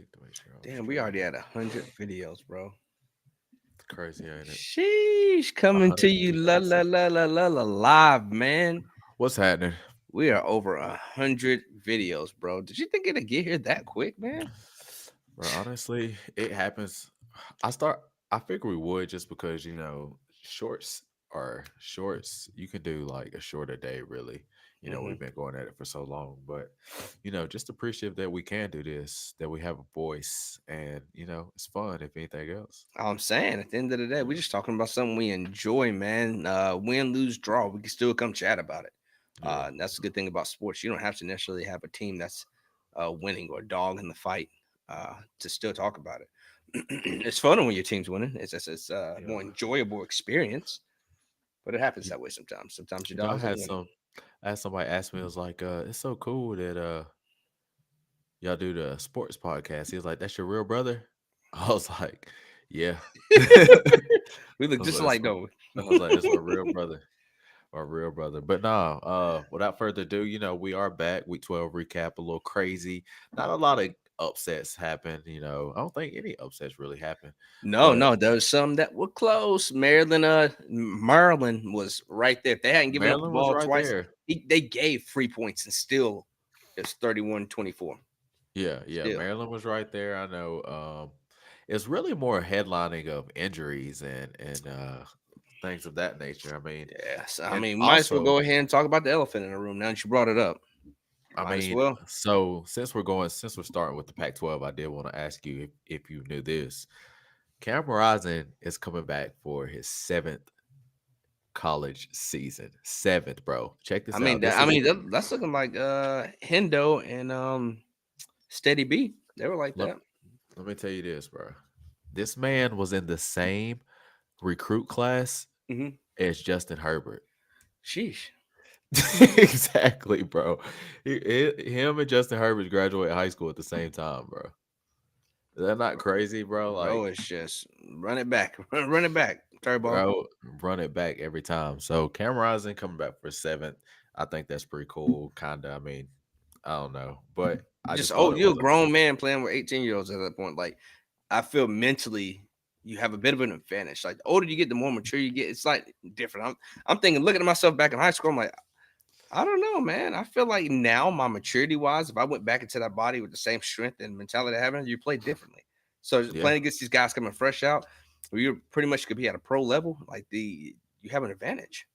quick to make sure I'm Damn, we straight. already had 100 videos, bro. Crazy, ain't it? Sheesh, A coming to hundred you, la videos. la la la la la, live, man. What's happening? We are over 100 videos, bro. Did you think it'd get here that quick, man? Bro, honestly, it happens. I start. I figure we would just because shorts are shorts. You can do like a shorter day, really. Hmm. We've been going at it for so long, but just appreciative that we can do this, that we have a voice, and it's fun. If anything else, I'm saying at the end of the day, yeah, we're just talking about something we enjoy, man. Win, lose, draw. We can still come chat about it. yeah, And that's the good thing about sports. You don't have to necessarily have a team that's winning or a dog in the fight to still talk about it. It's fun when your team's winning. It's a yeah. more enjoyable experience, but it happens You, that way sometimes. Sometimes your I dogs had ain't winning. some. I had somebody ask me, it was like, it's so cool that y'all do the sports podcast. He was like, "That's your real brother?" I was like, "Yeah." We look I was just like, "That's alike, my." don't I was like, "That's my real brother, my real brother." But no, without further ado, we are back. Week 12 recap, a little crazy. Not a lot of upsets happened. I don't think any upsets really happened. No, But no, there was some that were close. Maryland was right there. If they hadn't given up the Maryland was ball right twice, there. they gave 3 points and still it's 31-24. Yeah, yeah, Still. Maryland was right there. I know. It's really more headlining of injuries and things of that nature. Yes. I And mean, might as well also, go ahead and talk about the elephant in the room now that you brought it up. I Might as mean, well. so since we're starting with the Pac-12, I did want to ask you if you knew this. Cam Rising is coming back for his seventh college season. Seventh, bro. Check this out. This is That's looking like Hendo and Steady B. They were like let, that. let me tell you this, bro. This man was in the same recruit class Hmm. as Justin Herbert. Sheesh. Exactly, bro. Him and Justin Herbert graduated high school at the same time, bro. Is that not crazy, bro? Bro, Like, it's just run it back. Run it back. Turbo. bro, run it back every time. So Cam Rising coming back for seventh. I think that's pretty cool. Kinda. I don't know, but I Just just thought oh, it you're a was a grown man playing with 18-year-olds at that point. Like I feel mentally you have a bit of an advantage. Like the older you get, the more mature you get. It's like different. I'm thinking, looking at myself back in high school. I'm like, I don't know, man. I feel like now my maturity wise, if I went back into that body with the same strength and mentality I have, you play differently. So just yeah, playing against these guys coming fresh out, where you pretty much could be at a pro level, like you have an advantage,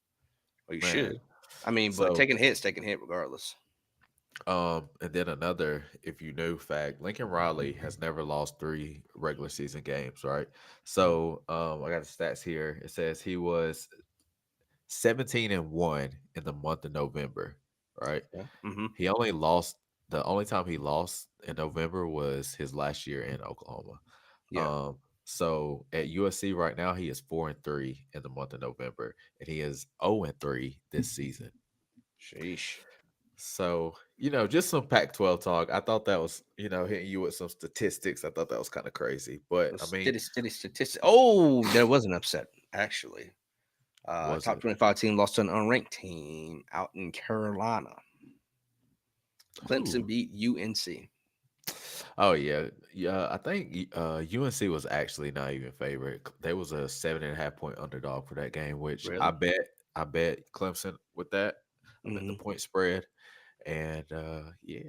or you man. should. I mean, but So taking hit regardless. and then another, if you knew fact, Lincoln Riley has never lost three regular season games, right? So I got the stats here. It says he was 17-1 in the month of November, right? Yeah. Hmm. He only lost the only time he lost in November was his last year in Oklahoma. Yeah. Um, so at USC right now, he is 4-3 in the month of November, and he is 0-3 this season. Sheesh. So, just some Pac-12 talk. I thought that was, hitting you with some statistics. I thought that was kind of crazy. But The I mean, steady statistics. Oh, there was an upset actually. was Top it? 25 team lost to an unranked team out in Carolina. Clemson Who? beat UNC. Oh yeah, yeah. I think UNC was actually not even favorite. They was a 7.5 point underdog for that game, which Really? I bet Clemson with that. I bet the Hmm. point spread, and yeah,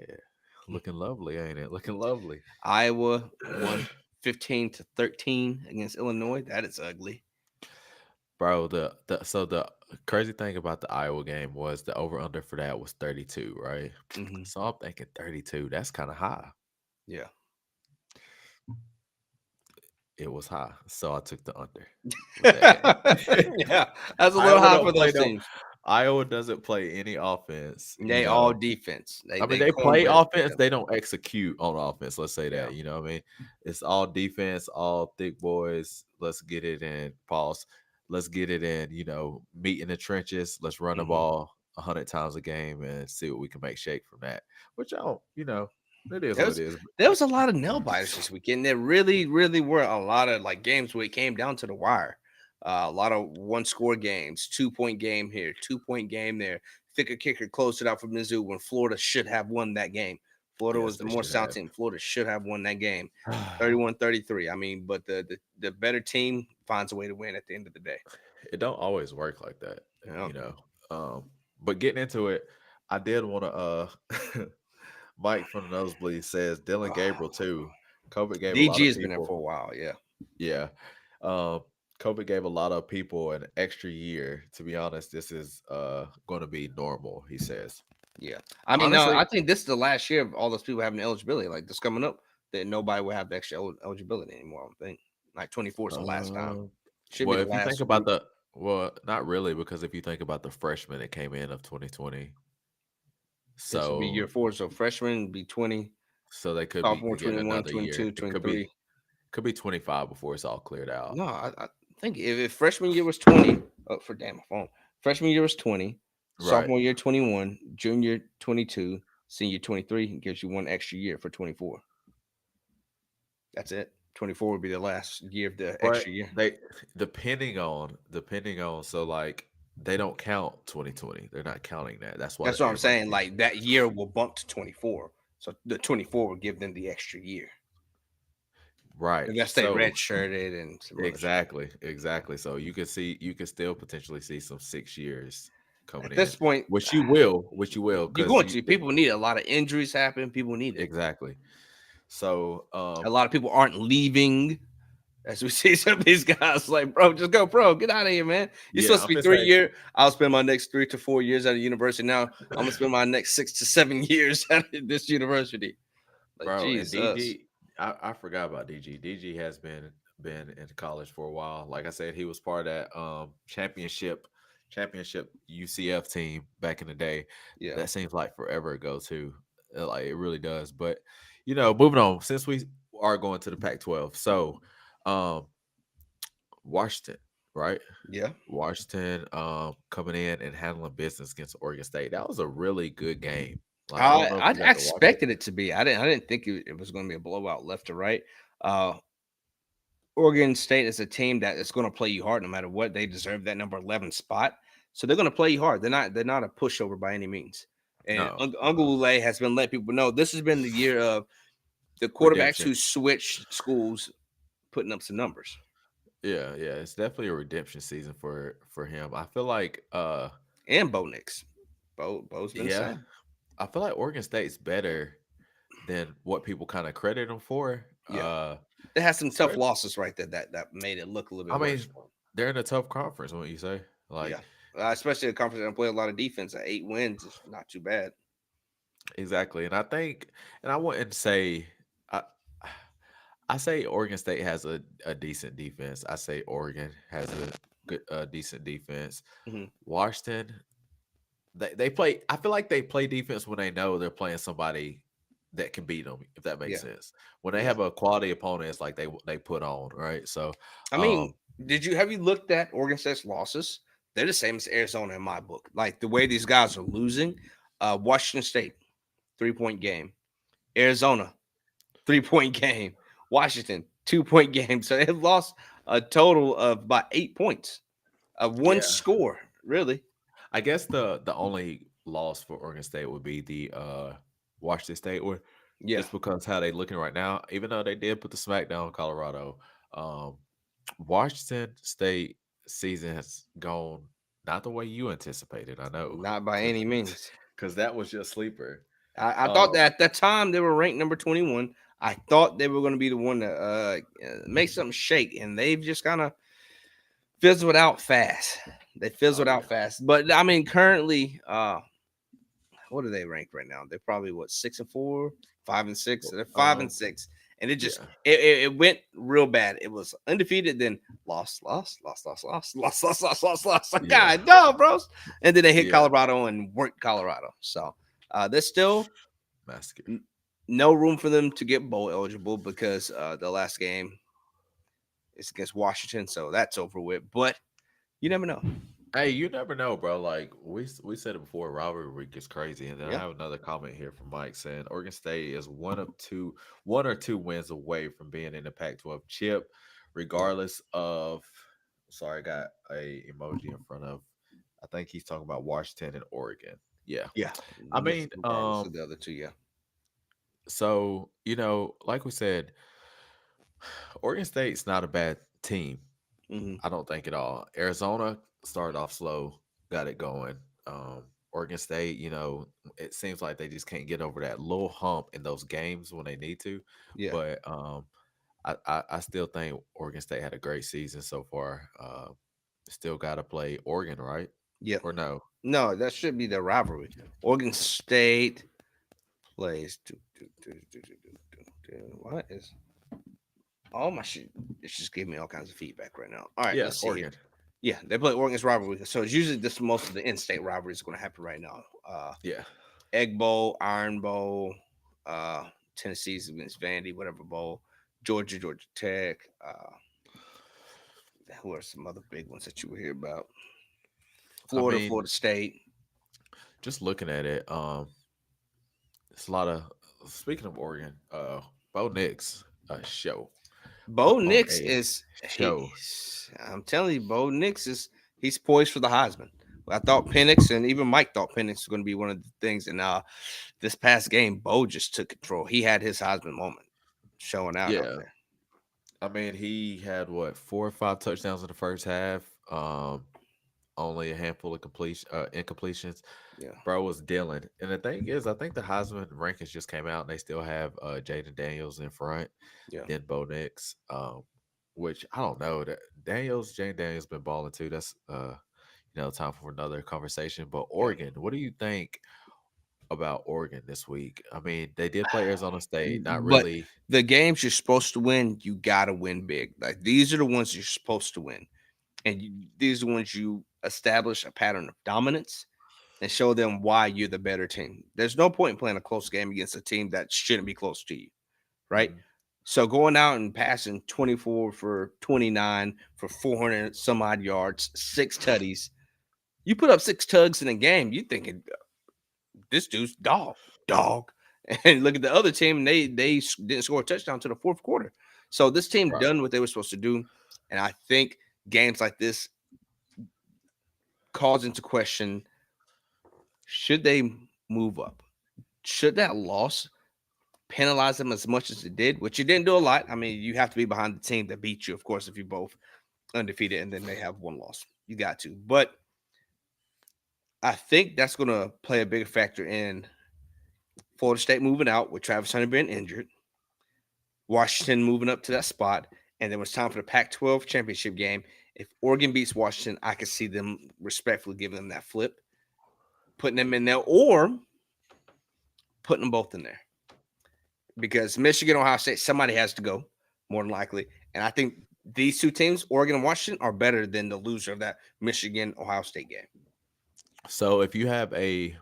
looking lovely, ain't it? Looking lovely, Iowa won 15-13 against Illinois. That is ugly. bro. The crazy thing about the Iowa game was the over under for that was 32, right? Hmm. So I'm thinking 32. That's kind of high. Yeah. It was high, so I took the under with that game. Yeah, that's a little Iowa high don't for play those no. teams. Iowa doesn't play any offense. They all defense. They I mean they they play cornbread. offense. Yeah. They don't execute on offense. Let's say Yeah. that. You know what I mean? It's all defense, all thick boys. Let's get it in. Pause. Let's get it in. Meet in the trenches. Let's run the Hmm. ball 100 times a game and see what we can make shake from that. Which I don't. It is There what it was is. there was a lot of nail biters this weekend. There really, really were a lot of like games where it came down to the wire. A lot of one score games, 2 point game here, 2 point game there. Thicker kicker closed it out for Mizzou when Florida should have won that game. Florida was Yes, the they more should sound have. team. Florida should have won that game 31-33. I mean, but the better team finds a way to win at the end of the day. It don't always work like that, You know? you know. But getting into it, I did want to Mike from the Nosebleed says Dylan Gabriel too. COVID gave a lot DG of has been there people, for a while. Yeah. yeah. Um, COVID gave a lot of people an extra year. To be honest, this is going to be normal. He says. Yeah. I mean, no, I Honestly, think this is the last year of all those people having eligibility. Like this coming up, that nobody will have the extra eligibility anymore. I don't think. Like 24 is the last time. uh, Should be well, the if you think last about group. the well, not really, because if you think about the freshmen that came in of 2020, This would be year so four. So freshman be 20, they could be sophomore getting 21, another year. 22, It 23. could be 25 before it's all cleared out. No, I think if freshman year was 20, oh, for damn my phone. Freshman year was 20, Right. sophomore year 21, junior 22, senior 23 gives you one extra year for 24. That's it. 24 would be the last year of the But extra year. they depending on so like they don't count 2020. They're not counting that. That's why That's what I'm everybody's saying. getting Like that year will bump to 24. So the 24 will give them the extra year. right. Unless they So redshirted and some other shit. exactly, exactly. So you could still potentially see some 6 years coming At in, this point, which you will, you're because going you to. People need it. A lot of injuries happen. People need it. exactly. So A lot of people aren't leaving. As we see some of these guys, like, bro, just go pro. Get out of here, man. You're yeah, supposed I'm to be gonna three say, year. I'll spend my next 3 to 4 years at a university. Now I'm gonna spend my next 6 to 7 years at this university. Like, bro, and Jesus. DG, I forgot about DG. DG has been in college for a while. Like I said, he was part of that championship UCF team back in the day. Yeah. That seems like forever ago too. Like it really does. But moving on, since we are going to the Pac-12, so um Washington, right? Yeah. Washington coming in and handling business against Oregon State. That was a really good game. Like I don't know if I you got to watch it. expected it to be. I didn't think it was going to be a blowout left to right. Uh, Oregon State is a team that is going to play you hard no matter what. They deserve that number 11 spot, so they're going to play you hard. They're not a pushover by any means. And No, Ungulule has been letting people know this has been the year of the quarterbacks redemption. who switched schools putting up some numbers. Yeah, yeah, it's definitely a redemption season for him. I feel like And Bo Nix. Bo's been the yeah, same. I feel like Oregon State's better than what people kind of credit them for. Yeah, they had some tough Spread. losses right there that made it look a little I bit worse mean, for them. they're in a tough conference, what you say? Yeah, Like especially a conference that play a lot of defense. At 8 wins is not too bad. exactly. And I think and I wouldn't say I I say Oregon State has a decent defense. I say Oregon has a decent defense. Mhm. Washington, they play. I feel like they play defense when they know they're playing somebody that can beat them. If that makes Yeah, sense. When they yeah. have a quality opponent, it's like they put on right. So, I mean, have you looked at Oregon State's losses? They're the same as Arizona in my book. Like the way these guys are losing. Washington State 3 point game. Arizona 3 point game. Washington 2 point game. So they've lost a total of about 8 points of one yeah, score. Really? I guess the only loss for Oregon State would be the Washington State one, Yeah. just because how they looking right now. Even though they did put the smack down on Colorado, um, Washington State season has gone not the way you anticipated. I know Not by because any means. that was your sleeper. I thought Um, that at that time they were ranked number 21. I thought they were going to be the one to make something shake, and they've just kind of fizzled out fast. They oh fizzled out yeah, fast. But I mean, currently, what are they ranked right now? They're probably what 6-4, 5-6. They're five um, and six, and it just yeah, it went real bad. It was undefeated, then lost, lost, lost, lost, lost, lost, lost, lost, lost, lost. Like, yeah, God, no, bros. And then they hit yeah, Colorado and worked Colorado. So there's still massacre. n- no room for them to get bowl eligible because the last game is against Washington, so that's over with. But you never know. Hey, you never know, bro. Like we said it before, rivalry gets crazy, and then I Yeah, have another comment here from Mike saying Oregon State is one or two wins away from being in the Pac-12 chip, yeah, regardless of. Sorry, I got a emoji in front of. I think he's talking about Washington and Oregon. Yeah, yeah. I mean, Regardless of the other two, yeah. So, like we said, Oregon State's not a bad team. Hmm. I don't think at all. Arizona started off slow, got it going. Oregon State, it seems like they just can't get over that little hump in those games when they need to. Yeah. But I still think Oregon State had a great season so far. Still got to play Oregon, right? Yeah. Or no? No, that should be the rivalry. Oregon State plays. What is all my shit? It's just giving me all kinds of feedback right now. All right, Yeah, let's see here. Oregon. Yeah, they play Oregon's rivalry. So it's usually this most of the in-state rivalries going to happen right now. Yeah. Egg Bowl, Iron Bowl, uh, Tennessee's against Vandy, whatever bowl, Georgia Tech. Who are some other big ones that you will hear about? I Florida mean, State. just looking at it, it's a lot of. Speaking of Oregon, Bo Nix, a show. Bo Put on Nix a is show. I'm telling you, Bo Nix is he's poised for the Heisman. I thought Penix and even Mike thought Penix was going to be one of the things. And this past game, Bo just took control. He had his Heisman moment showing out Yeah, there. I mean, he had what 4 or 5 touchdowns in the first half. Only a handful of incompletions. Yeah, Bro was dealing, and the thing is, I think the Heisman rankings just came out, and they still have Jaden Daniels in front, yeah, then Bo Nix. Which I don't know that Jaden Daniels been balling too. That's time for another conversation. But yeah. Oregon, what do you think about Oregon this week? I mean, they did play Arizona State. Not But really. the games you're supposed to win, you gotta win big. Like these are the ones you're supposed to win, and these are the ones you establish a pattern of dominance and show them why you're the better team. There's no point in playing a close game against a team that shouldn't be close to you, right? Mhm. So going out and passing 24 for 29 for 400 some odd yards, six tutties. You put up six tugs in a game, you thinking this dude's dog. And look at the other team; they didn't score a touchdown to the fourth quarter. So this team Right. done what they were supposed to do, and I think games like this calls into question: should they move up? Should that loss penalize them as much as it did? Which it didn't do a lot. I mean, you have to be behind the team that beat you, of course, if you both undefeated and then they have one loss. You got to, but I think that's going to play a bigger factor in Florida State moving out with Travis Hunter being injured, Washington moving up to that spot, and then when it's time for the Pac-12 championship game, if Oregon beats Washington, I could see them respectfully giving them that flip, putting them in there, or putting them both in there because Michigan, Ohio State, somebody has to go more than likely, and I think these two teams, Oregon and Washington, are better than the loser of that Michigan Ohio State game. So if you have I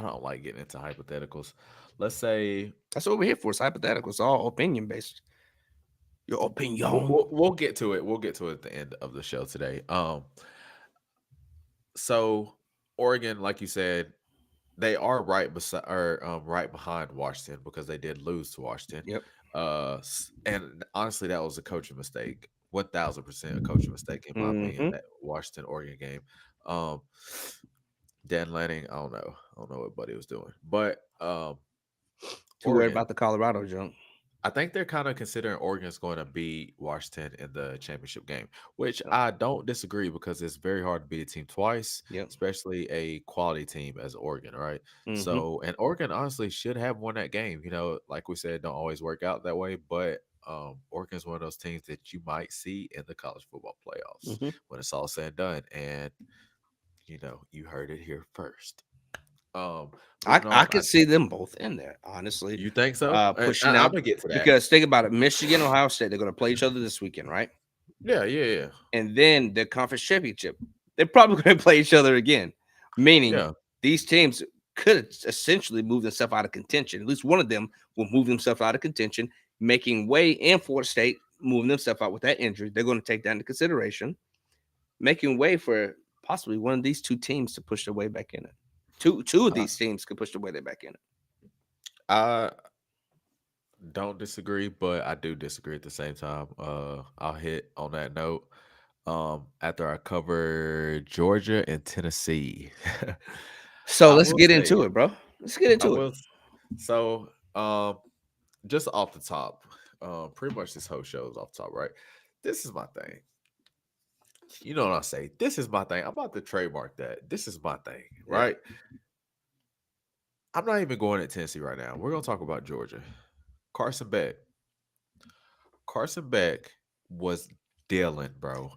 don't like getting into hypotheticals. Let's say That's what we're here for. It's hypothetical. It's all opinion based. Your we'll, opinion. we'll, we'll get to it. We'll get to it at the end of the show today. So Oregon, like you said, they are right beside or right behind Washington because they did lose to Washington. Yep. And honestly, that was a coaching mistake. 1,000% a coaching mistake in my opinion. Mm-hmm. That Washington Oregon game. Um, Dan Lanning, I don't know. I don't know what Buddy was doing, but Too worried Oregon. about the Colorado junk. I think they're kind of considering Oregon's going to beat Washington in the championship game, which Yep. I don't disagree because it's very hard to beat a team twice, Yep. especially a quality team as Oregon, right? Mm-hmm. So, and Oregon honestly should have won that game. Like we said, don't always work out that way, but Oregon's one of those teams that you might see in the college football playoffs Mm-hmm. when it's all said and done. And you heard it here first. Um, Moving I on, could see them both in there, honestly. you think so? And Pushing I'm out gonna get to that. because think about it. Michigan, Ohio State, they're going to play each other this weekend, right? Yeah, yeah, yeah, And then the conference championship, they're probably going to play each other again. Meaning yeah. these teams could essentially move themselves out of contention. At least one of them will move themselves out of contention, making way in Florida State, moving themselves out with that injury. They're going to take that into consideration, making way for possibly one of these two teams to push their way back in it. Two of I, these teams could push their way back in it. I don't disagree, but I do disagree at the same time. I'll hit on that note. After I cover Georgia and Tennessee, So I let's will get say, into it, bro. Let's get I into it. will. So, just off the top, pretty much this whole show is off the top, right? This is my thing. You know what I say? This is my thing. I'm about to trademark that. This is my thing, Yeah, right? I'm not even going at Tennessee right now. We're gonna talk about Georgia. Carson Beck. Carson Beck was dealing, bro.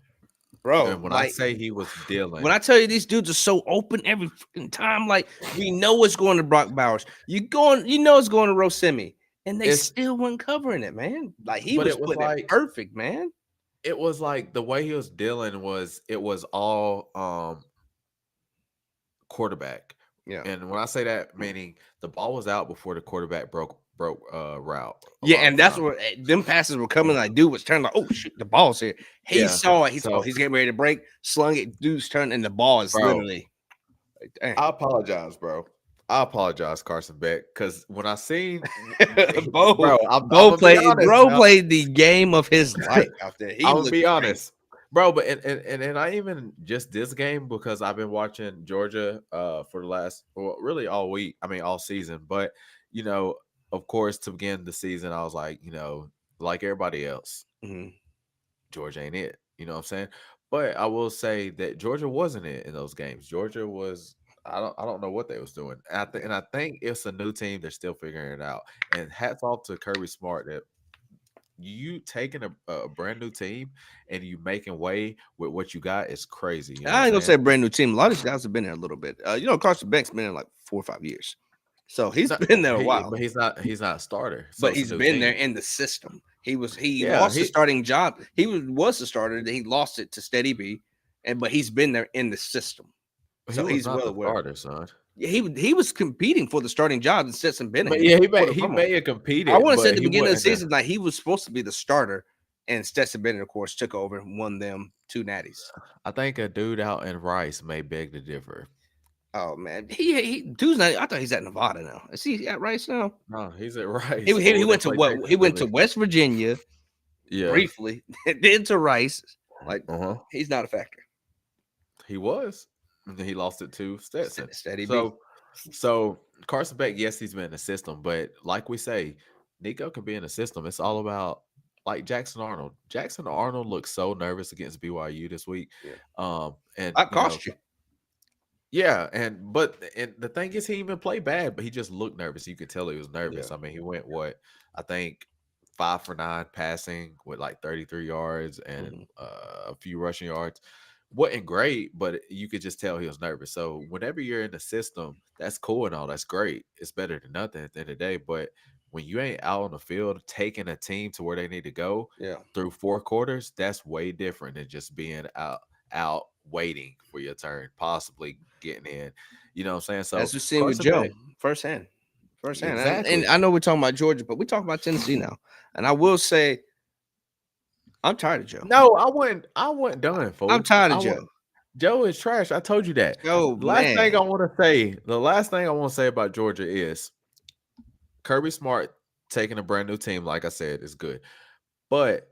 bro. And when I Like say he was when dealing, I tell you these dudes are so open every freaking time, like we know it's going to Brock Bowers. You know it's going to Rosemi, and they it's still weren't covering it, man. Like he but was it was putting it like perfect, man. the way he was dealing was it was all quarterback. Yeah. And when I say that, meaning the ball was out before the quarterback broke route a Yeah, lot and of that's time. what them passes were coming. Like, dude was turning like, oh shit, the ball's here. He Yeah. saw it. So, He's getting ready to break, slung it. Dude's turning, and the ball is bro, literally like, dang. I apologize, bro. I apologize, Carson Beck, because when I seen, Bo, bro, I'm gonna be honest Bro now. played the game of his life out there. He I'm gonna looked be great. honest, bro. But and I even just this game because I've been watching Georgia for the last well, really all week. I mean all season. But you know, of course, to begin the season, I was like, like everybody else, Mhm. Georgia ain't it. You know what I'm saying? But I will say that Georgia wasn't it in those games. Georgia was. I don't know what they was doing. And I think it's a new team. They're still figuring it out. And hats off to Kirby Smart that you taking a brand new team and you making way with what you got is crazy. You know what I'm I ain't gonna saying? say a brand new team. A lot of these guys have been there a little bit. Carson Beck's been in like 4 or 5 years, so he's No, been there a he while. but he's not a starter, so But it's a he's new been there team. in the system. He Yeah, lost the starting job. He was the starter. Then he lost it to Steady B, but he's been there in the system, he so was he's not well the aware. starter, son. Yeah, he was competing for the starting job and Stetson Bennett But had yeah, put a he promo. may have I competed, want to say at but the he beginning of the wasn't. season that he was supposed to be the starter, and Stetson Bennett, of course, took over and won them 2 natties. I think a dude out in Rice may beg to differ. Oh man, he dude's not. I thought he's at Nevada now. Is he at Rice now? No, he's at He, Rice. he, he Fool, they went to play what? Texas He went to Billy. West Virginia Yeah. briefly, then to Rice. Like Uh-huh. he's not a factor. He was. And then he lost it to Stetson. Steady B. So Carson Beck, yes, he's been in the system, but like we say, Nico can be in the system. It's all about like Jackson Arnold. Jackson Arnold looked so nervous against BYU this week. Yeah, And I cost you. yeah, and the thing is he didn't even play bad, but he just looked nervous. You could tell he was Yeah. nervous. I mean, he went what I think 5 for 9 passing with like 33 yards and Hmm. a few rushing yards. Wasn't great, but you could just tell he was nervous. So whenever you're in the system, that's cool and all. That's great. It's better than nothing at the end of the day. But when you ain't out on the field taking a team to where they need to go Yeah, through 4 quarters, that's way different than just being out waiting for your turn, possibly getting in. You know what I'm saying? as So we've seen with Carson Joe Beck, firsthand, firsthand. And exactly. I know we're talking about Georgia, but we talk about Tennessee now. And I will say, I'm tired of Joe. No, I wasn't done, I'm fool. tired I of Joe. went Joe is trash. I told you that. Joe, man. The last thing I want to say about Georgia is Kirby Smart taking a brand new team, like I said, is good. But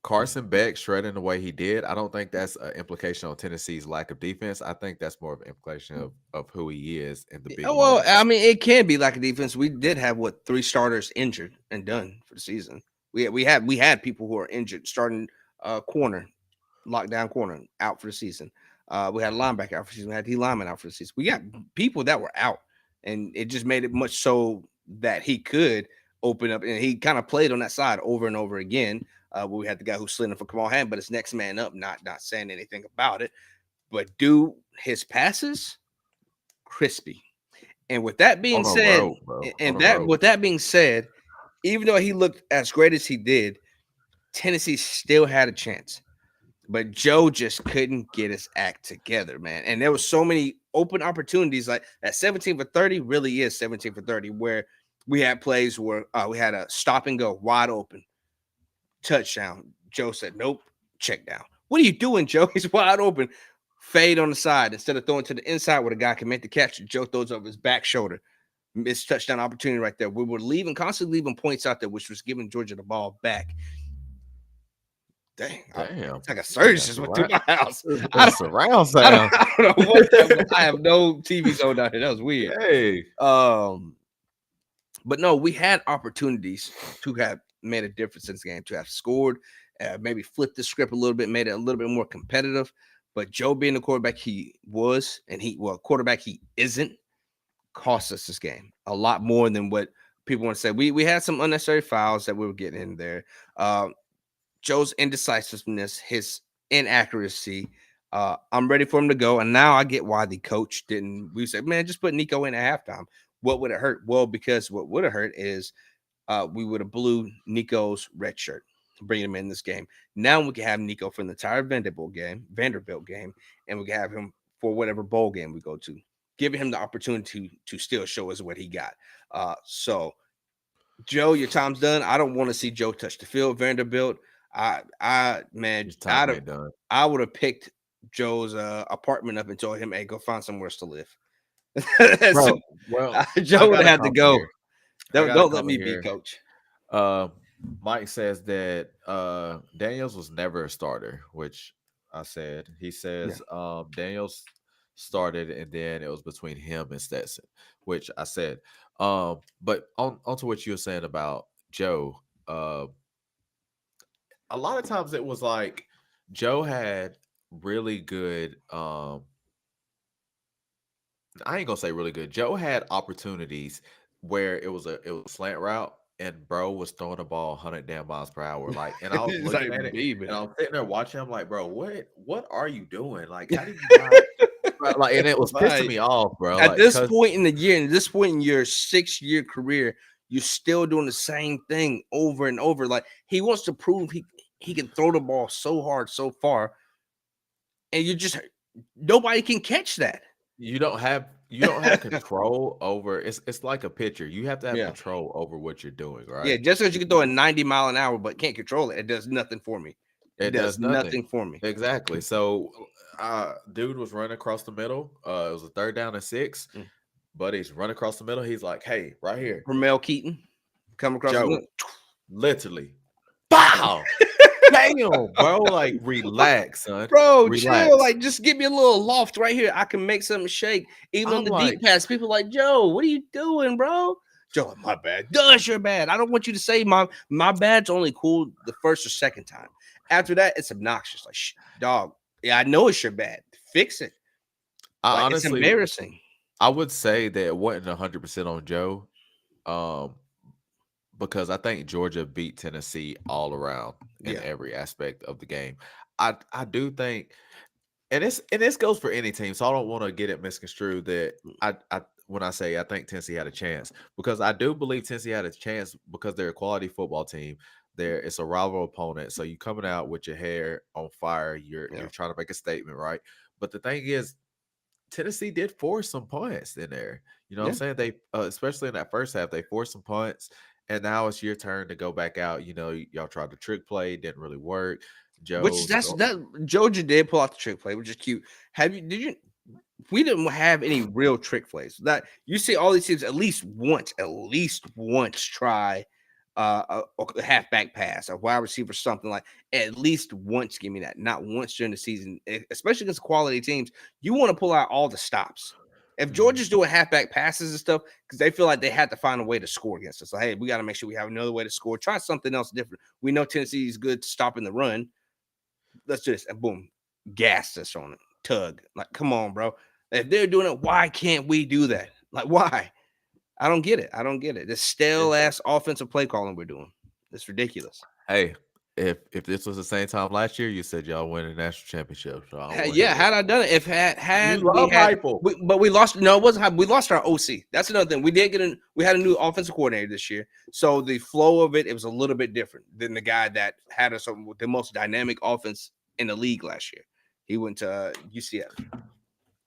Carson Beck shredding the way he did, I don't think that's an implication on Tennessee's lack of defense. I think that's more of an implication of who he is in the big Oh, well, I moments. mean, it can be like a defense. We did have what 3 starters injured and done for the season. We had people who are injured, starting corner, lockdown corner out for the season. We had a linebacker out for the season. We had D lineman out for the season. We got people that were out, and it just made it much so that he could open up, and he kind of played on that side over and over again. We had the guy who slid in for Kamal Ham, but it's next man up, not saying anything about it. But dude, his passes crispy. And with that being On a said, road, bro. On and a that road. with that being said, even though he looked as great as he did, Tennessee still had a chance. But Joe just couldn't get his act together, man. And there was so many open opportunities. Like that 17 for 30 really is 17 for 30, where we had plays where we had a stop and go wide open touchdown. Joe said, nope, check down. What are you doing, Joe? He's wide open. Fade on the side instead of throwing to the inside where the guy can make the catch. Joe throws over his back shoulder. Missed touchdown opportunity right there. We were constantly leaving points out there, which was giving Georgia the ball back. Dang, Damn. it's like a They surge got just went through surround, my house. I don't, surround sound. I don't know what that was. I have no TV zone down here. That was weird. Hey. Um, but no, we had opportunities to have made a difference in this game, to have scored, maybe flipped the script a little bit, made it a little bit more competitive. But Joe being the quarterback he was, and quarterback he isn't, cost us this game a lot more than what people want to say. We had some unnecessary fouls that we were getting in there. Joe's indecisiveness, his inaccuracy. I'm ready for him to go, and now I get why the coach didn't. We said, man, just put Nico in at halftime. What would it hurt? Well, because what would have hurt is we would have blew Nico's red shirt, bringing him in this game. Now we can have Nico for the entire Vanderbilt game, and we can have him for whatever bowl game we go to, giving him the opportunity to still show us what he got. So Joe, your time's done. I don't want to see Joe touch the field. Vanderbilt, man, His time ain't done. I would have picked Joe's apartment up and told him, "Hey, go find somewhere else to live." So, Bro, well, I Joe would got have a had to comment go. here. I got a Don't let comment me be here. coach. Uh, Mike says that Daniels was never a starter, which I said. He Yeah. says Daniels started and then it was between him and Stetson, which I said. But onto what you were saying about Joe, a lot of times it was like Joe had really good I ain't gonna say really good. Joe had opportunities where it was a slant route and bro was throwing the ball 100 damn miles per hour. Like, and I was It's looking like, at it and baby. I was sitting there watching. I'm like, bro, what are you doing? Like, how do you not? Bro, like, and it was pissing Right. me off, bro. At Like, this cause point in the year, and this point in your 6-year career, you're still doing the same thing over and over. Like he wants to prove he can throw the ball so hard, so far, and you just nobody can catch that. you don't have control over. It's like a pitcher. You have to have Yeah. control over what you're doing, Yeah, right? just because you You, can throw a 90 mile an hour but can't control it, it does nothing for me. It it does does nothing. nothing for me. Exactly. So, dude was running across the middle. It was a third down and six. Mm. Buddy's running across the middle. He's like, "Hey, right here, Mel Keaton come across the Joe." middle. Literally, pow, damn, bro. Like, relax, son. Bro, chill. Relax. Like, just give me a little loft right here. I can make something shake. Even on I'm the deep like, pass, people like, Joe, what are you doing, bro? Joe, my bad. Does your bad. I don't want you to say my bad's only cool the first or second time. After that, it's obnoxious. Like, dog. Yeah, I know it's your bad. Fix it. I Like, it's honestly, embarrassing. I would say that it wasn't 100% on Joe, um, because I think Georgia beat Tennessee all around in Yeah. every aspect of the game. I do think and this goes for any team, so I don't want to get it misconstrued that I when I say I think Tennessee had a chance because I do believe Tennessee had a chance because they're a quality football team. It's a rival opponent, so you coming out with your hair on fire. You're Yeah. trying to make a statement, right? But the thing is, Tennessee did force some punts in there. You know what I'm Yeah. saying? They especially in that first half, they forced some punts, and now it's your turn to go back out. You know, y'all tried the trick play, didn't really work. Which Joe's that's that Georgia did pull out the trick play, which is cute. Did you we didn't have any real trick plays. That you see all these teams at least once try a halfback pass, a wide receiver, something like at least once. Give me that. Not once during the season, especially against quality teams. You want to pull out all the stops. If Mhm. Georgia's doing halfback passes and stuff, because they feel like they had to find a way to score against us. Like, hey, we got to make sure we have another way to score. Try something else different. We know Tennessee is good stopping the run. Let's do this. And boom, gas us on it. Tug. Like, come on, bro. If they're doing it, why can't we do that? Like, why? I don't get it. I don't get it. This stale It's ass offensive play calling we're doing. It's ridiculous. Hey, if this was the same time last year, you said y'all win a national championship. So I don't want to Yeah, hear had it. I done it, if You had we love had, Heupel. but we lost. No, it wasn't. We lost our OC. That's another thing. We did we had a new offensive coordinator this year, so the flow of it was a little bit different than the guy that had us with the most dynamic offense in the league last year. He went to UCF.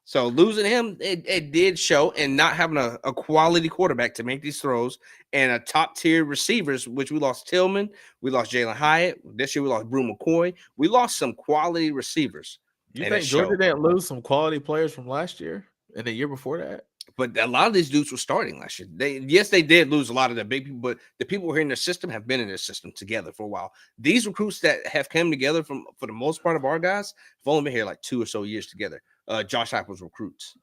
So losing him, it did show, and not having a quality quarterback to make these throws and a top tier receivers, which we lost Tillman, we lost Jalen Hyatt. This year we lost Brew McCoy. We lost some quality receivers, You and it think Georgia showed. didn't lose some quality players from last year and the year before that? But a lot of these dudes were starting last year. They did lose a lot of the big people, but the people who are in their system have been in their system together for a while. These recruits that have come together from for the most part of our guys have only been here like 2 or so years together. Josh Heupel's recruits.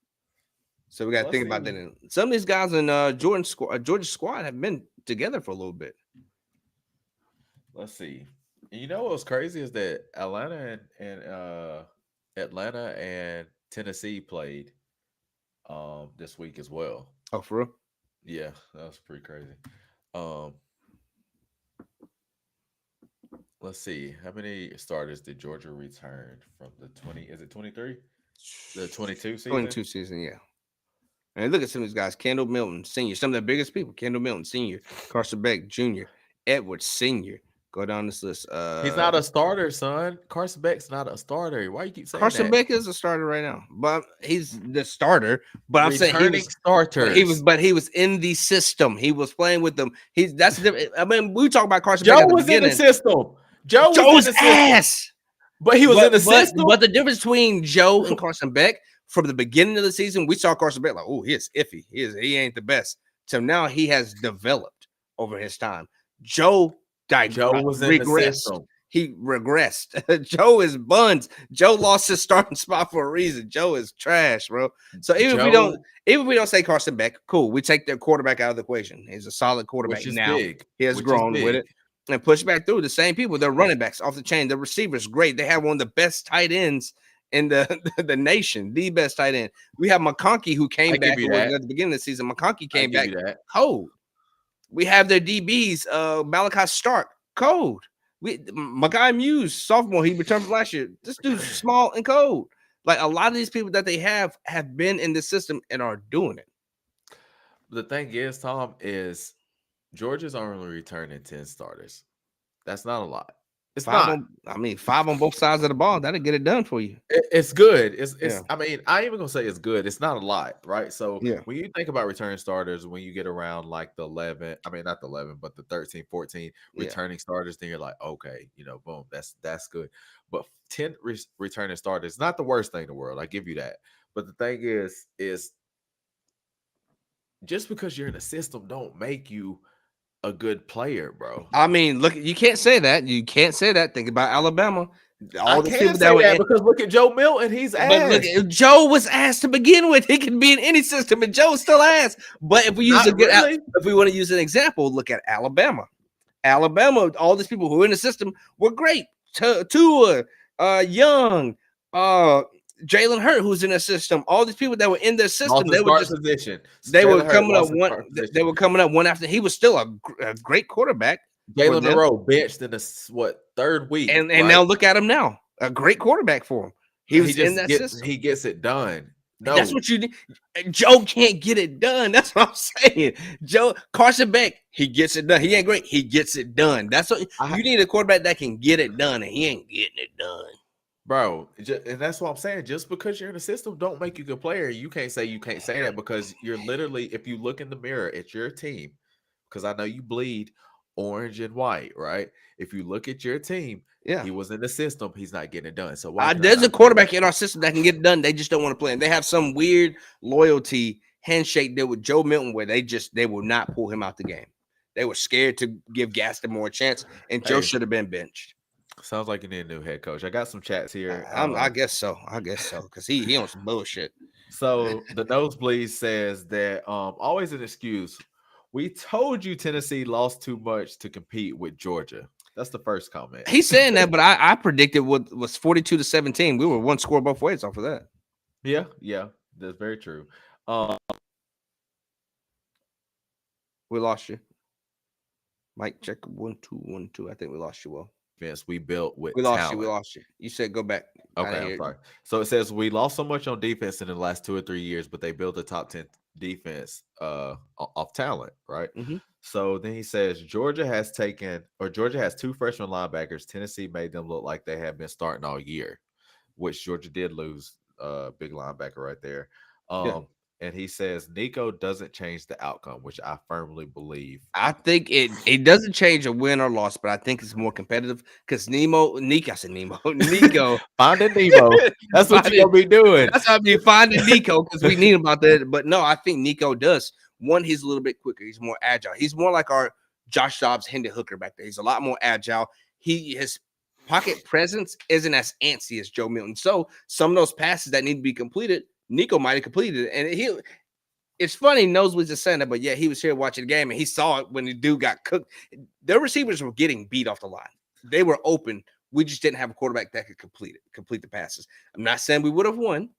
So we got to Let's think about that. see. And some of these guys in Georgia squad have been together for a little bit. Let's see. You know what's crazy is that Atlanta and Tennessee played this week as well. Oh, for real? Yeah, that was pretty crazy. Um, let's see. How many starters did Georgia return from the 20? Is it 23? The 22 season? 22 season, yeah. And look at some of these guys: Kendall Milton Sr., some of the biggest people. Kendall Milton Sr., Carson Beck Jr., Edwards Sr. Go down this list. He's not a starter, son. Carson Beck's not a starter. Why you keep saying Carson that? Beck is a starter right now, but he's the starter. But I'm saying Returning starters. he was in the system. He was playing with them. He's that's the difference. I mean, we talk about Carson Beck Joe at the was in the beginning. system. Joe was in Joe's the system. ass. But he was in the system. But the difference between Joe and Carson Beck from the beginning of the season, we saw Carson Beck like, oh, he is iffy. He ain't the best. So now he has developed over his time. Joe was in the system. He regressed. Joe is buns. Joe lost his starting spot for a reason. Joe is trash, bro. So even if we don't say Carson Beck, cool. We take their quarterback out of the equation. He's a solid quarterback Which is now. big. He has grown with it and pushed back through the same people. They're running backs off the chain. The receivers, great. They have one of the best tight ends in the nation, the best tight end. We have McConkey who came back at the beginning of the season. McConkey came back cold. We have their DBs, Malachi Stark, cold. Makai Muse, sophomore, he returned from last year. This dude's small and cold. Like a lot of these people that they have been in the system and are doing it. The thing is, Tom, is Georgia's only returning 10 starters. That's not a lot. It's not. 5 on both sides of the ball. That'll get it done for you. It's good. I mean, I ain't even gonna say it's good. It's not a lot, right? So when you think about returning starters, when you get around like the 11, I mean not the 11, but the 13, 14 returning starters, then you're like, okay, boom, that's good. But 10 returning starters, not the worst thing in the world. I give you that. But the thing is just because you're in the system don't make you a good player, bro. I mean, look, you can't say that. You can't say that. Think about Alabama. All the people that were because look at Joe Milton, he's ass. But look, Joe was ass to begin with. He can be in any system, and Joe's still ass. But if we use if we want to use an example, look at Alabama. Alabama, all these people who were in the system were great. Tua, Young, Jalen Hurt, who's in their system, all these people that were in their system, they were just position. They were coming up one. They were coming up one after. He was still a great quarterback. Jalen Monroe benched in the third week, and now look at him now, a great quarterback for him. He was in that system. He gets it done. No, that's what you need. Joe can't get it done. That's what I'm saying. Carson Beck, he gets it done. He ain't great. He gets it done. That's what you need, a quarterback that can get it done, and he ain't getting it done. Bro, and that's what I'm saying. Just because you're in the system don't make you a good player. You can't say that because you're literally, if you look in the mirror at your team, because I know you bleed orange and white, right? If you look at your team, he was in the system, he's not getting it done. So there's a quarterback in our system that can get it done. They just don't want to play. And they have some weird loyalty handshake deal with Joe Milton where they will not pull him out the game. They were scared to give Gaston more chance, and Joe should have been benched. Sounds like you need a new head coach. I got some chats here. I guess so. Because he on some bullshit. So the nosebleed says that always an excuse. We told you Tennessee lost too much to compete with Georgia. That's the first comment. He's saying that, but I predicted what was 42-17. We were one score both ways off of that. Yeah, that's very true. We lost you. Mike, check 1 2 1 2. I think we lost you. Well, yes, we built with. We lost you. You said go back. Okay, I'm sorry. So it says we lost so much on defense in the last 2 or 3 years, but they built a top 10 defense off talent, right? Mm-hmm. So then he says Georgia has 2 freshman linebackers. Tennessee made them look like they had been starting all year, which Georgia did lose big linebacker right there. and he says Nico doesn't change the outcome, which I firmly believe. I think it doesn't change a win or loss, but I think it's more competitive because Nico, I said Nemo, Nico, Finding Nemo. That's what you finding, gonna be doing. that's how I be finding Nico because we need him out there. But no, I think Nico does. One, he's a little bit quicker. He's more agile. He's more like our Josh Dobbs, Hendon Hooker back there. He's a lot more agile. His pocket presence isn't as antsy as Joe Milton. So some of those passes that need to be completed, Nico might have completed it, and it's funny, Nosebleeds is saying that, but yeah, he was here watching the game and he saw it when the dude got cooked. Their receivers were getting beat off the line. They were open. We just didn't have a quarterback that could complete the passes. I'm not saying we would have won,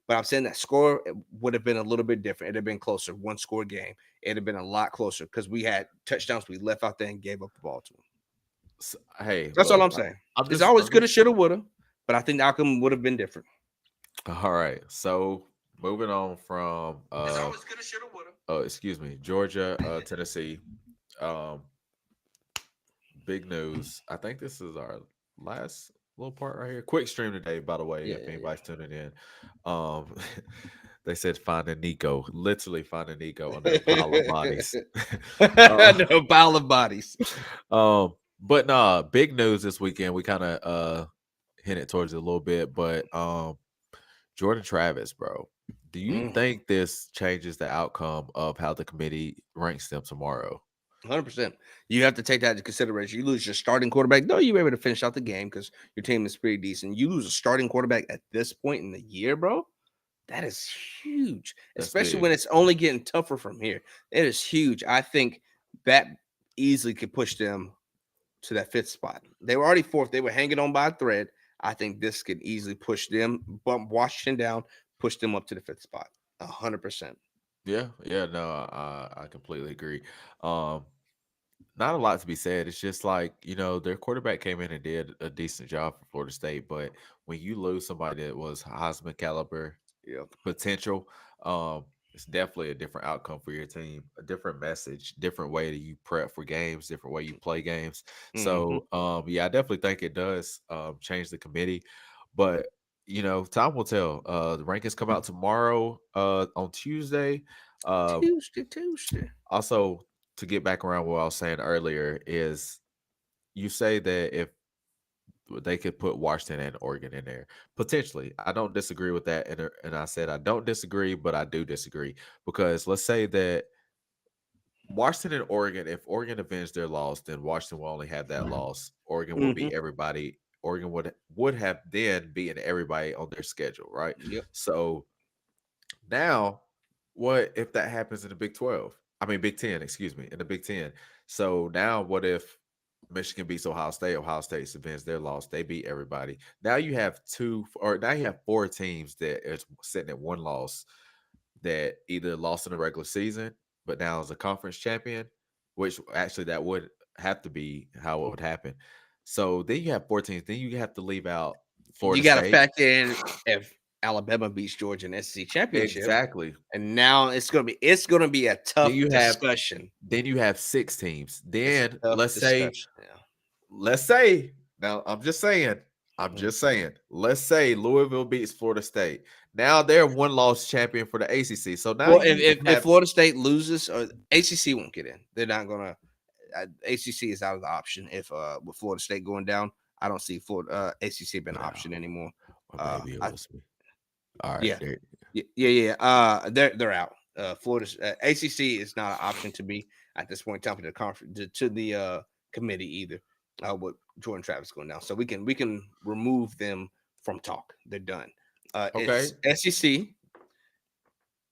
but I'm saying that score would have been a little bit different. It'd have been closer, one score game. It'd have been a lot closer because we had touchdowns we left out there and gave up the ball to them. Hey, That's all look, I'm saying. I'm It's just, always I'm coulda, just. shoulda, woulda, but I think the outcome would have been different. All right. So moving on from It's always coulda, shoulda, woulda. excuse me, Georgia, Tennessee. Um, big news. I think this is our last little part right here. Quick stream today, by the way, Yeah, if yeah, anybody's tuning in. Um, they said finding Nico, literally finding Nico under a pile of bodies. uh, The pile of bodies. but nah, big news this weekend. We kind of hinted towards it a little bit, but Jordan Travis, bro. Do you Mm. think this changes the outcome of how the committee ranks them tomorrow? 100%. You have to take that into consideration. You lose your starting quarterback, though you were able to finish out the game because your team is pretty decent. You lose a starting quarterback at this point in the year, bro. That is huge, That's especially big. when it's only getting tougher from here. It is huge. I think that easily could push them to that fifth spot. They were already fourth. They were hanging on by a thread. I think this could easily push them, bump Washington down, push them up to the fifth spot. 100%. Yeah, yeah, no, I completely agree. Um, Not a lot to be said. It's just like, their quarterback came in and did a decent job for Florida State, but when you lose somebody that was Heisman caliber Yep. potential, it's definitely a different outcome for your team, a different message, different way that you prep for games, different way you play games. Mm-hmm. So, yeah, I definitely think it does change the committee, but time will tell. The rankings come out tomorrow on Tuesday. Uh, Tuesday. Also, to get back around what I was saying earlier, is you say that if they could put Washington and Oregon in there potentially. I don't disagree with that, and I said I don't disagree, but I do disagree because let's say that Washington and Oregon, if Oregon avenged their loss, then Washington will only have that loss. Oregon will Mm-hmm. beat everybody. Oregon would have then beaten everybody on their schedule, right? Yep. So now, what if that happens in the Big 12? I mean, Big 10, excuse me, in the Big 10. So now, what if Michigan beats Ohio State? Ohio State avenge their loss. They beat everybody. Now you have now you have four teams that is sitting at one loss that either lost in the regular season, but now is a conference champion, which actually that would have to be how it would happen. So then you have four teams. Then you have to leave out You Florida got to State. factor in if Alabama beats Georgia in the SEC championship, Exactly. and now it's gonna be a Then tough you have discussion. Then you have six teams. It's a Then tough discussion. Yeah. let's say, now I'm Mm. just saying, let's say Louisville beats Florida State. Now they're one loss champion for the ACC. So now Well, you if have Florida State loses, or ACC won't get in. They're not gonna. ACC is out of the option. If with Florida State going down, I don't see Florida ACC being an yeah, option anymore. or maybe it I was me. All right, Yeah, there. yeah. They're out. Florida ACC is not an option to me at this point in time for the conference to the committee either. With Jordan Travis going down, so we can remove them from talk. They're done. Okay. It's SEC,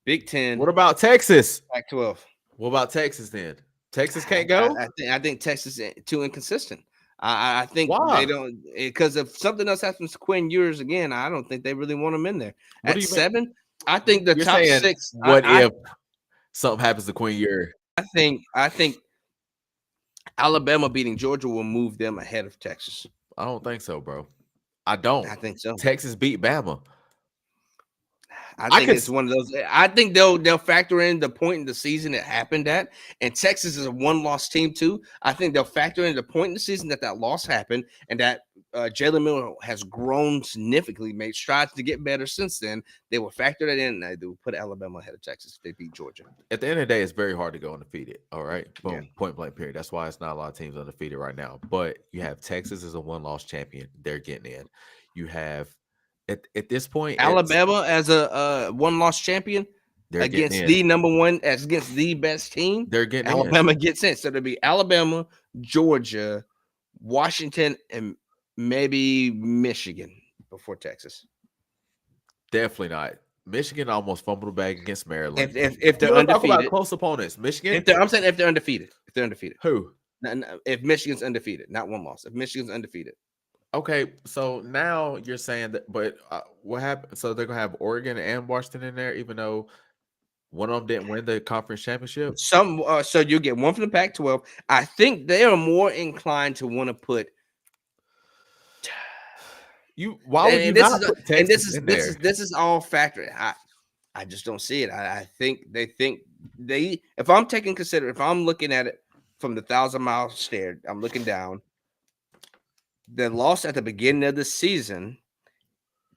Big Ten, What about Texas? Pac-12. What about Texas then? Texas I, can't I, go? I think Texas is too inconsistent. I think they Why? don't because if something else happens to Quinn Ewers again, I don't think they really want him in there What do at you mean? 7. I think the You're top saying six. what if something happens to Queen Year? I think Alabama beating Georgia will move them ahead of Texas. I don't think so, bro. I don't. I think so. Texas beat Bama. I I think could it's one of those. I think they'll factor in the point in the season it happened at, and Texas is a one-loss team too. I think they'll factor in the point in the season that loss happened, and that Jalen Miller has grown significantly, made strides to get better since then. They will factor that in. They will put Alabama ahead of Texas if they beat Georgia. At the end of the day, it's very hard to go undefeated. All right, Yeah. boom, point blank period. That's why it's not a lot of teams undefeated right now. But you have Texas as a one-loss champion; they're getting in. You have at this point, it's Alabama as a one-loss champion they're getting against in. the number one, as against the best team. They're getting in. Alabama gets in. So there'll be Alabama, Georgia, Washington, and maybe Michigan before Texas. Definitely not. Michigan almost fumbled a bag against Maryland. If You they're want to talk about undefeated, close opponents? Michigan. I'm saying if they're undefeated, Who? if Michigan's undefeated, not one loss, if Michigan's undefeated, Okay, so now you're saying that, but what happened? So they're gonna have Oregon and Washington in there, even though one of them didn't win the conference championship. so you get one from the Pac-12. I think they are more inclined to want to put. Why would you And this not is put and Texas in there? this is all factored. I just don't see it. I think they if I'm taking consider if I'm looking at it from the 1,000-mile stare, I'm looking down. The loss at the beginning of the season,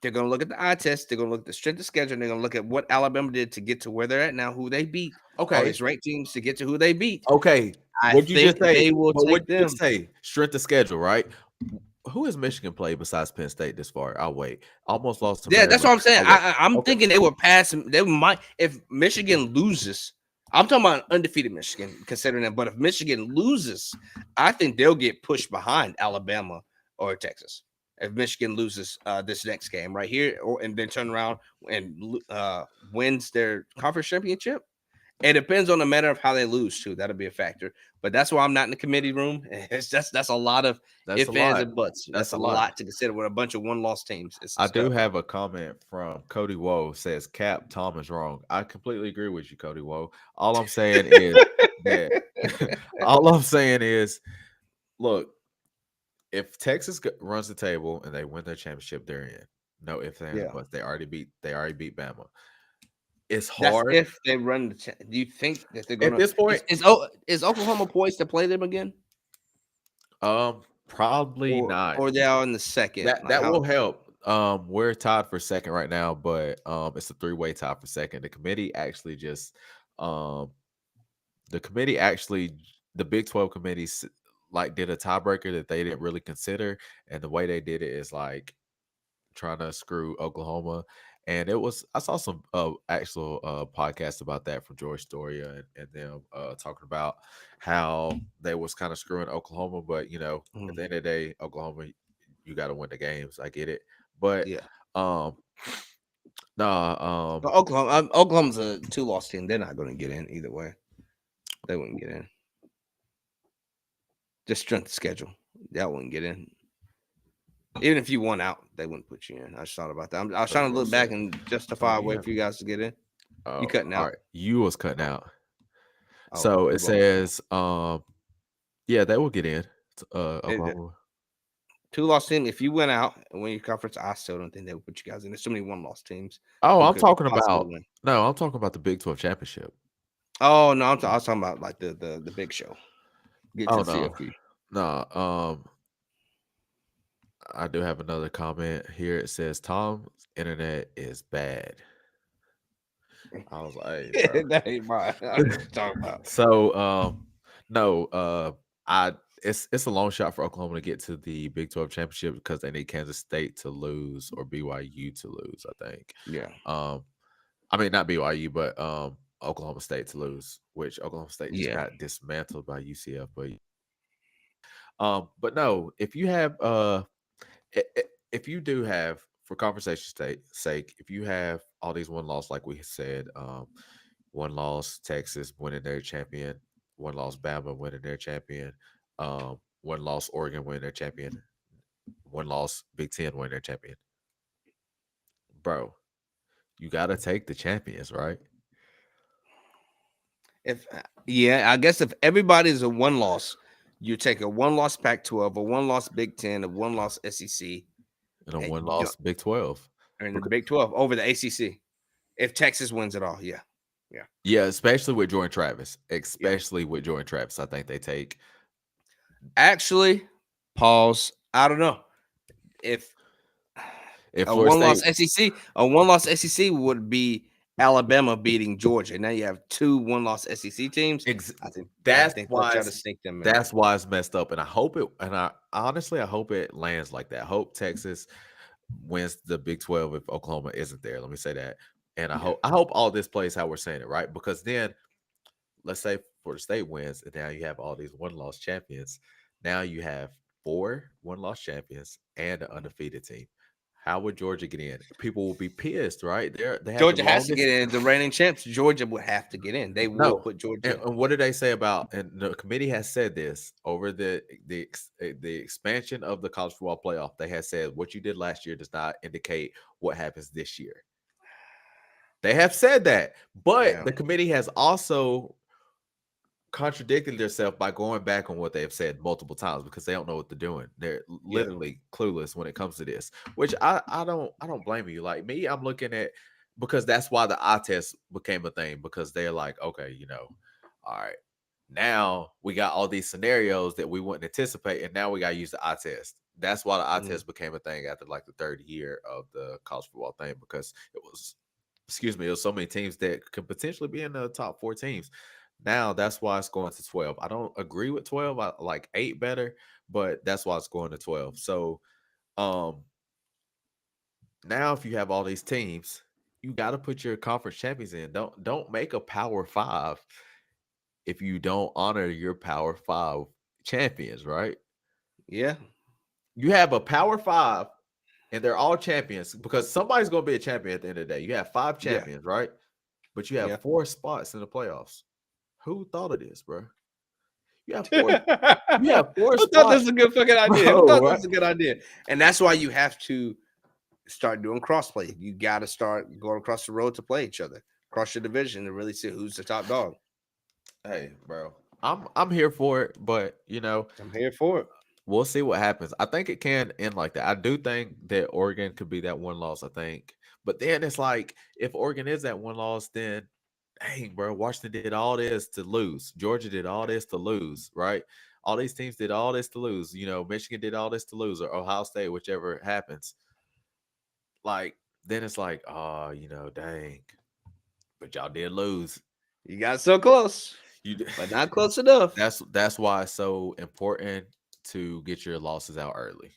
they're going to look at the eye test. They're going to look at the strength of schedule. And they're going to look at what Alabama did to get to where they're at now, who they beat. All Okay, these ranked teams to get to who they beat. okay. I What'd you just think say? they will But take what'd you them. just say? Strength of schedule, right? Who has Michigan played besides Penn State this far? I'll wait. Almost lost to Yeah, that's Maryland. what I'm saying. I'll wait. I'm Okay. thinking they would pass them. They might if Michigan loses. I'm talking about undefeated Michigan, considering that. But if Michigan loses, I think they'll get pushed behind Alabama or Texas. If Michigan loses this next game right here, and then turn around and wins their conference championship, it depends on the matter of how they lose too. That'll be a factor. But that's why I'm not in the committee room. It's just that's a lot of That's a ifs, ands, lot. and buts. That's a lot to consider with a bunch of one-loss teams. I It's do tough. have a comment from Cody Woe says Cap Tom is wrong. I completely agree with you, Cody Woe. All I'm saying is that all I'm saying is look, if Texas runs the table and they win their championship, they're in. No ifs, ands, Yeah. but they already beat Bama. It's That's hard if they run the. Do you think that they're at gonna? this point. Is Oklahoma poised to play them again, Probably not. or they are in the second? Like That how? will help. We're tied for second right now, but it's a three-way tie for second. Um the committee actually the Big 12 committee like did a tiebreaker that they didn't really consider, and the way they did it is like trying to screw Oklahoma. And it was I saw some actual podcasts about that from George Storia and them talking about how they was kind of screwing Oklahoma, but at the end of the day, Oklahoma, you got to win the games. I get it, but Yeah, um, nah, but Oklahoma's a 2-loss team. They're not going to get in either way. They wouldn't get in. Just strength of schedule. That wouldn't get in. Even if you won out, they wouldn't put you in. I just thought about that. I was trying to look back and justify a way for you guys to get in. You cutting out? all right, you was cutting out. Oh, So you it brought me back. says, yeah, they will get in. Oklahoma. 2-loss team. If you went out and win your conference, I still don't think they would put you guys in. There's so many 1-loss teams. Oh, who I'm could talking possibly about win. no, I'm talking about the Big 12 championship. Oh no, I was talking about like the big show. Get to Oh the no, CFP. no. I do have another comment here. It says Tom's internet is bad. I was like, hey, bro. That ain't mine. I know what you're talking about. So, no, I it's a long shot for Oklahoma to get to the Big 12 championship because they need Kansas State to lose or BYU to lose. I think. Yeah. I mean not BYU, but Oklahoma State to lose, which Oklahoma State just Yeah. got dismantled by UCF. But no, if you have if you do have, for conversation's sake, if you have all these one loss, like we said, one loss Texas winning their champion, one loss Bama winning their champion, one loss Oregon winning their champion, one loss Big Ten winning their champion, bro, you gotta take the champions, right? I guess if everybody's a 1-loss, you take a 1-loss Pac-12, a 1-loss Big Ten, a 1-loss SEC, And a and one loss Big 12. the Big 12 over the ACC. If Texas wins it all, yeah. Yeah, especially with Jordan Travis. Especially with Jordan Travis, I think they take. Actually, pause. I don't know. if If a Florida one loss State SEC, a one loss SEC would be Alabama beating Georgia. Now you have two one loss SEC teams. ex- I that's think they'll why try to it's sneak them in. that's why it's messed up, and I hope it. And I honestly, I hope it lands like that. I hope Texas wins the Big 12 if Oklahoma isn't there. Let me say that, and I Yeah. hope all this plays how we're saying it, right? Because then let's say Florida State wins, and now you have all these one loss champions. Now you have four one loss champions and an undefeated team. How would Georgia get in? People will be pissed, right? They have the Georgia has to get longest. in. The reigning champs, Georgia would have to get in. They would No. put Georgia And, in. and what did they say about? And the committee has said this over the expansion of the college football playoff. They had said what you did last year does not indicate what happens this year. They have said that, but Yeah. the committee has also contradicted themselves by going back on what they have said multiple times because they don't know what they're doing. They're Yeah. literally clueless when it comes to this, which I don't blame you. Like me, I'm looking at because that's why the eye test became a thing because they're like, okay, all right, now we got all these scenarios that we wouldn't anticipate, and now we got to use the eye test. That's why the eye Mm. test became a thing after like the third year of the college football thing because it was, excuse me, it was so many teams that could potentially be in the top four teams. Now that's why it's going to 12. I don't agree with 12. I like eight better, but that's why it's going to 12. So um now if you have all these teams, you got to put your conference champions in. Don't make a power five if you don't honor your power five champions, right? Yeah. You have a power five and they're all champions because somebody's going to be a champion at the end of the day. You have five Yeah. champions, right? But you have Yeah. four spots in the playoffs. Who thought of this, bro? You have four. You have four Who thought this spots, was a good fucking idea? Who bro. thought this Right? was a good idea? And that's why you have to start doing crossplay. You got to start going across the road to play each other, across your division to really see who's the top dog. Hey, bro. I'm here for it, but I'm here for it. we'll see what happens. I think it can end like that. I do think that Oregon could be that one loss. I think, but then it's like if Oregon is that one loss, then dang, bro, Washington did all this to lose. Georgia did all this to lose, right? All these teams did all this to lose. Michigan did all this to lose, or Ohio State, whichever happens. Like then it's like, oh, dang, but y'all did lose. You got so close, You d- but not close enough. that's why it's so important to get your losses out early.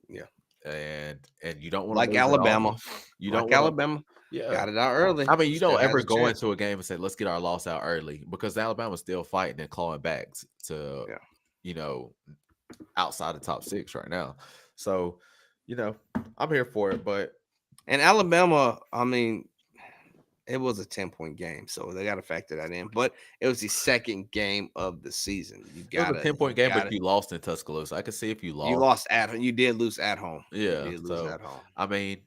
Yeah. And you don't want to Like lose at all. Alabama. You don't Like want to. Alabama. Yeah. Got it out early. I mean, you Still don't has ever a go chance. into a game and say, let's get our loss out early because Alabama's still fighting and clawing back to, Yeah. you know, outside the top six right now. So, you know, I'm here for it, but And Alabama, I mean, it was a 10-point game, so they got to factor that in. But it was the second game of the season. You it was a gotta, 10-point you game, but gotta. you lost in Tuscaloosa. I could see if you You lost. lost at home. You did lose at home. You Yeah. did lose So, at home. I mean,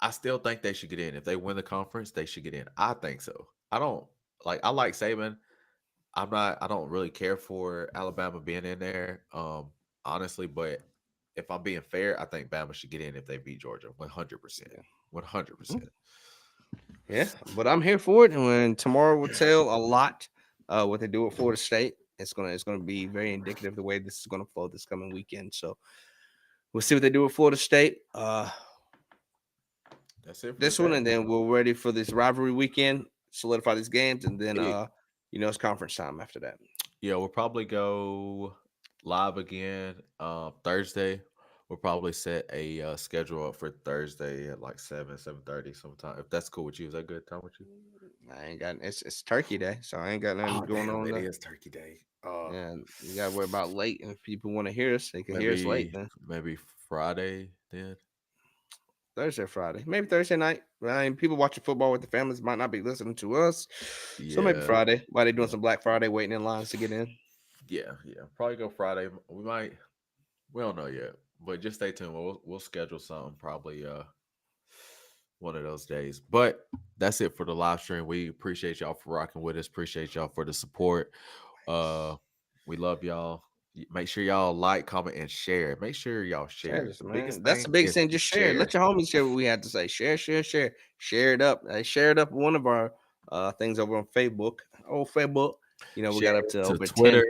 I still think they should get in. If they win the conference, they should get in. I think so. I don't I like Saban. I don't really care for Alabama being in there, honestly, but if I'm being fair, I think Bama should get in if they beat Georgia 100%. Yeah. 100%. Yeah, but I'm here for it, and when tomorrow will tell a lot what they do at Florida State. It's gonna be very indicative of the way this is gonna flow this coming weekend. So we'll see what they do at Florida State. That's it for This one, today. and then we're ready for this rivalry weekend. Solidify these games, and then Yeah, it's conference time after that. yeah, we'll probably go live again Thursday. We'll probably set a schedule up for Thursday at like 7:30 sometime. If that's cool with you, is that good time with you? I ain't got it's Turkey Day, so I ain't got nothing Oh going damn, on it there. is Turkey Day. And you gotta worry about late, and if people want to hear us, they can hear us late. Maybe Then maybe Friday then. Thursday, or Friday, maybe Thursday night. I mean, people watching football with their families might not be listening to us, so maybe Yeah. Friday. While they doing Yeah. some Black Friday, waiting in lines to get in. Yeah, yeah. Probably go Friday. We might. We don't know yet, but just stay tuned. We'll schedule something probably one of those days. But that's it for the live stream. We appreciate y'all for rocking with us. Appreciate y'all for the support. Uh, we love y'all. Make sure y'all like, comment, and share. Make sure y'all Share share. this, The man. biggest That's the thing biggest is thing. to Just share it. Let share. your homies share what we had to say. Share, share, share. Share it up. I shared up one of our things over on Facebook. Oh, Facebook. We Share got up it to to over Twitter.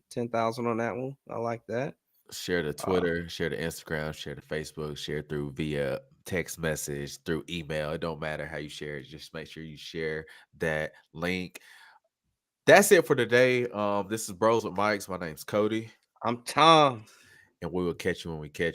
10,000 on that one. I like that. Share the Uh, Twitter, share the Instagram, share the Facebook, share through via text message, through email. It don't matter how you share it. Just make sure you share that link. That's it for today. This is Bros with Mics. My name's Cody, I'm Tom. and we will catch you when we catch